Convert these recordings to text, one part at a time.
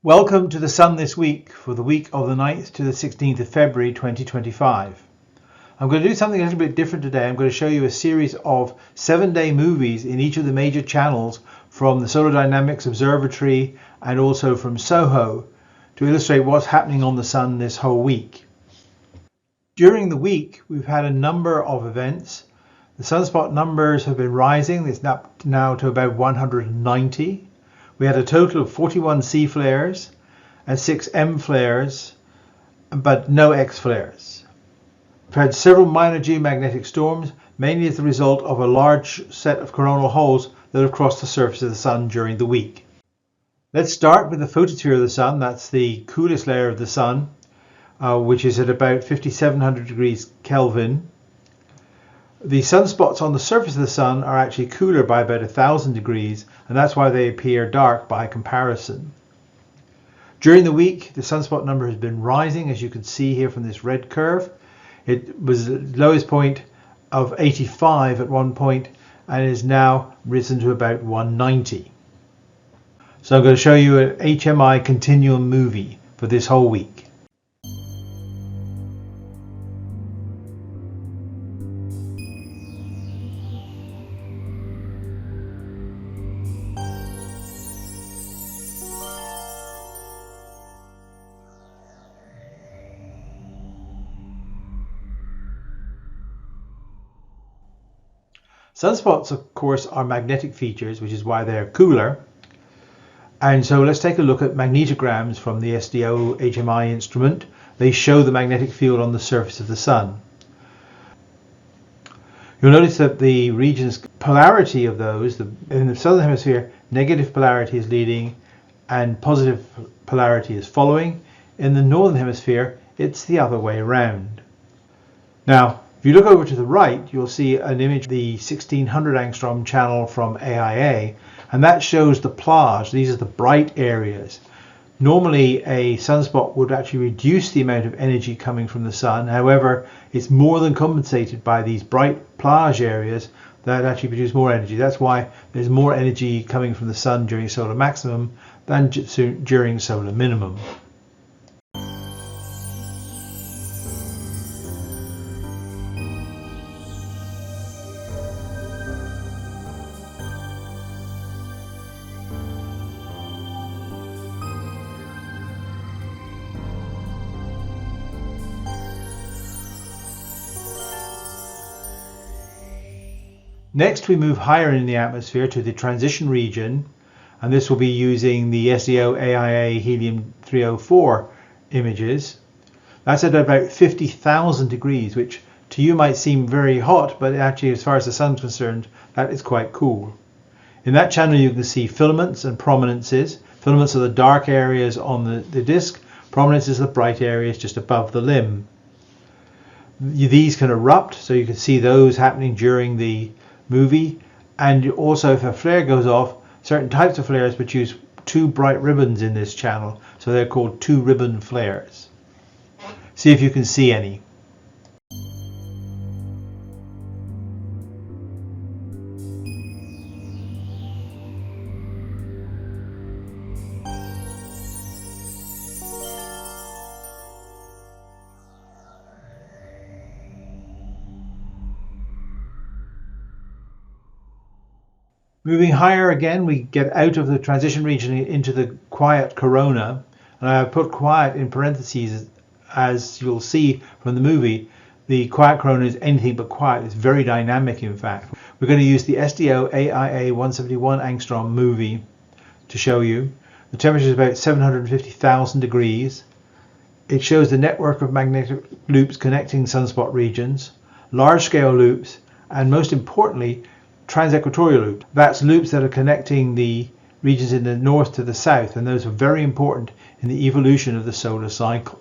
Welcome to the Sun this week for the week of the 9th to the 16th of February 2025. I'm going to do something a little bit different today. I'm going to show you a series of 7-day movies in each of the major channels from the Solar Dynamics Observatory and also from SOHO to illustrate what's happening on the Sun this whole week. During the week, we've had a number of events. The sunspot numbers have been rising. It's up now to about 190. We had a total of 41 C flares and 6 M flares, but no X flares. We've had several minor geomagnetic storms, mainly as a result of a large set of coronal holes that have crossed the surface of the Sun during the week. Let's start with the photosphere of the Sun. That's the coolest layer of the Sun, which is at about 5700 degrees Kelvin. The sunspots on the surface of the Sun are actually cooler by about 1000 degrees, and that's why they appear dark by comparison. During the week, the sunspot number has been rising, as you can see here from this red curve. It was the lowest point of 85 at one point and is now risen to about 190. So I'm going to show you an HMI continuum movie for this whole week. Sunspots, of course, are magnetic features, which is why they're cooler. And so let's take a look at magnetograms from the SDO HMI instrument. They show the magnetic field on the surface of the Sun. You'll notice that the region's polarity of those, in the southern hemisphere, negative polarity is leading and positive polarity is following. In the northern hemisphere, it's the other way around. Now, if you look over to the right, you'll see an image of the 1600 angstrom channel from AIA, and that shows the plage. These are the bright areas. Normally, a sunspot would actually reduce the amount of energy coming from the Sun. However, it's more than compensated by these bright plage areas that actually produce more energy. That's why there's more energy coming from the Sun during solar maximum than during solar minimum. Next, we move higher in the atmosphere to the transition region, and this will be using the SDO AIA helium 304 images. That's at about 50,000 degrees, which to you might seem very hot, but actually, as far as the Sun's concerned, that is quite cool. In that channel, you can see filaments and prominences. Filaments are the dark areas on the disk. Prominences are the bright areas just above the limb. These can erupt, so you can see those happening during the movie, and also if a flare goes off, certain types of flares produce two bright ribbons in this channel, so they're called two ribbon flares. See if you can see any. Moving higher again, we get out of the transition region into the quiet corona, and I have put quiet in parentheses. As you'll see from the movie, the quiet corona is anything but quiet. It's very dynamic, in fact. We're going to use the SDO AIA 171 angstrom movie to show you. The temperature is about 750,000 degrees. It shows the network of magnetic loops connecting sunspot regions, large-scale loops, and most importantly, transequatorial loop. That's loops that are connecting the regions in the north to the south, and those are very important in the evolution of the solar cycle.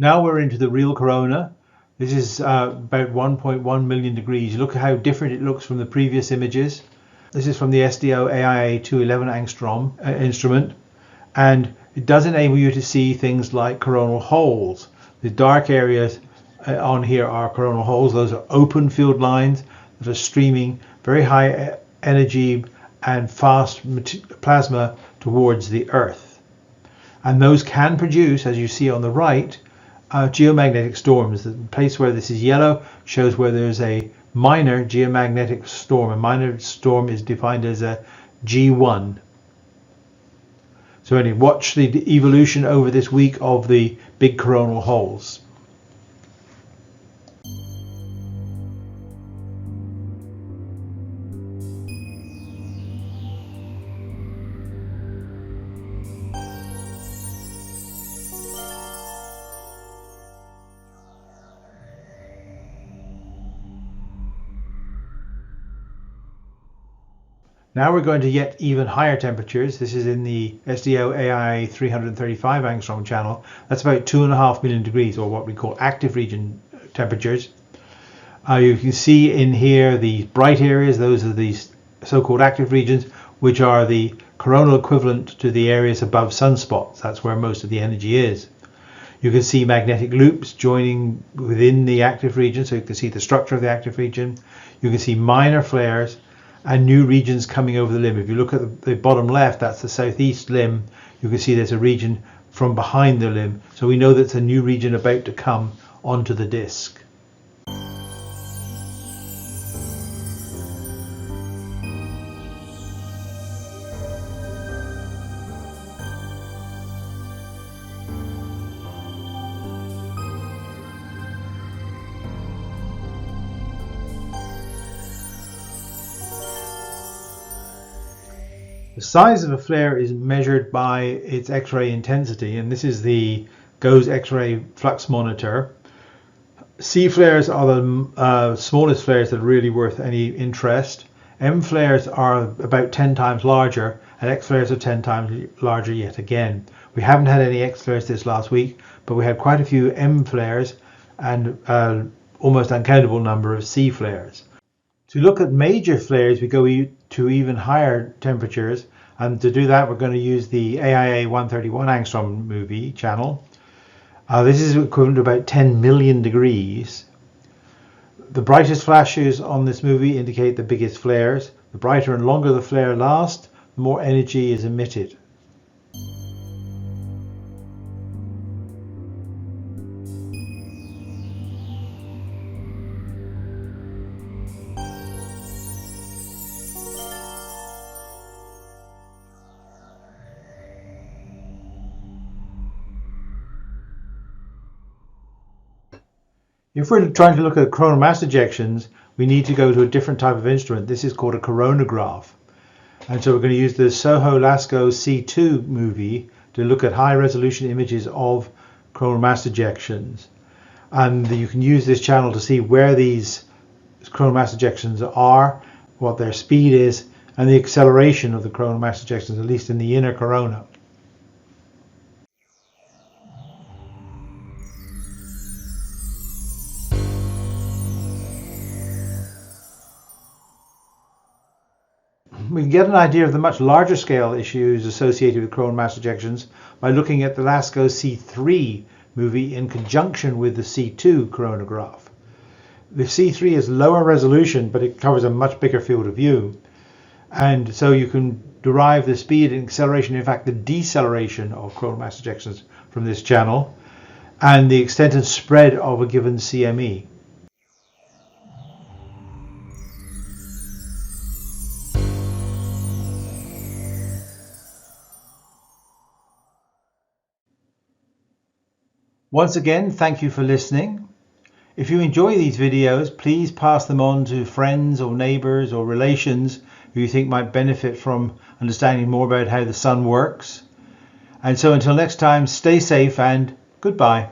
Now we're into the real corona. This is about 1.1 million degrees. Look at how different it looks from the previous images. This is from the SDO AIA 211 angstrom instrument, and it does enable you to see things like coronal holes. The dark areas on here are coronal holes. Those are open field lines that are streaming very high energy and fast plasma towards the Earth. And those can produce, as you see on the right, geomagnetic storms. The place where this is yellow shows where there's a minor geomagnetic storm. A minor storm is defined as a G1. So anyway, watch the evolution over this week of the big coronal holes. Now we're going to yet even higher temperatures. This is in the SDO AIA 335 angstrom channel. That's about 2.5 million degrees, or what we call active region temperatures. You can see in here the bright areas. Those are the so-called active regions, which are the coronal equivalent to the areas above sunspots. That's where most of the energy is. You can see magnetic loops joining within the active region, so you can see the structure of the active region. You can see minor flares and new regions coming over the limb. If you look at the bottom left, that's the southeast limb. You can see there's a region from behind the limb. So we know that's a new region about to come onto the disk. The size of a flare is measured by its X-ray intensity, and this is the GOES X-ray flux monitor. C flares are the smallest flares that are really worth any interest. M flares are about 10 times larger, and X flares are 10 times larger yet again. We haven't had any X flares this last week, but we had quite a few M flares and almost uncountable number of C flares. To look at major flares, we go to even higher temperatures, and to do that we're going to use the AIA 131 angstrom movie channel. This is equivalent to about 10 million degrees. The brightest flashes on this movie indicate the biggest flares. The brighter and longer the flare lasts, the more energy is emitted. If we're trying to look at coronal mass ejections, we need to go to a different type of instrument. This is called a coronagraph. And so we're going to use the Soho Lasco C2 movie to look at high resolution images of coronal mass ejections. And you can use this channel to see where these coronal mass ejections are, what their speed is, and the acceleration of the coronal mass ejections, at least in the inner corona. We can get an idea of the much larger scale issues associated with coronal mass ejections by looking at the Lasco C3 movie in conjunction with the C2 coronagraph. The C3 is lower resolution, but it covers a much bigger field of view. And so you can derive the speed and acceleration, in fact the deceleration of coronal mass ejections from this channel, and the extent and spread of a given CME. Once again, thank you for listening. If you enjoy these videos, please pass them on to friends or neighbors or relations who you think might benefit from understanding more about how the sun works. And so until next time, stay safe and goodbye.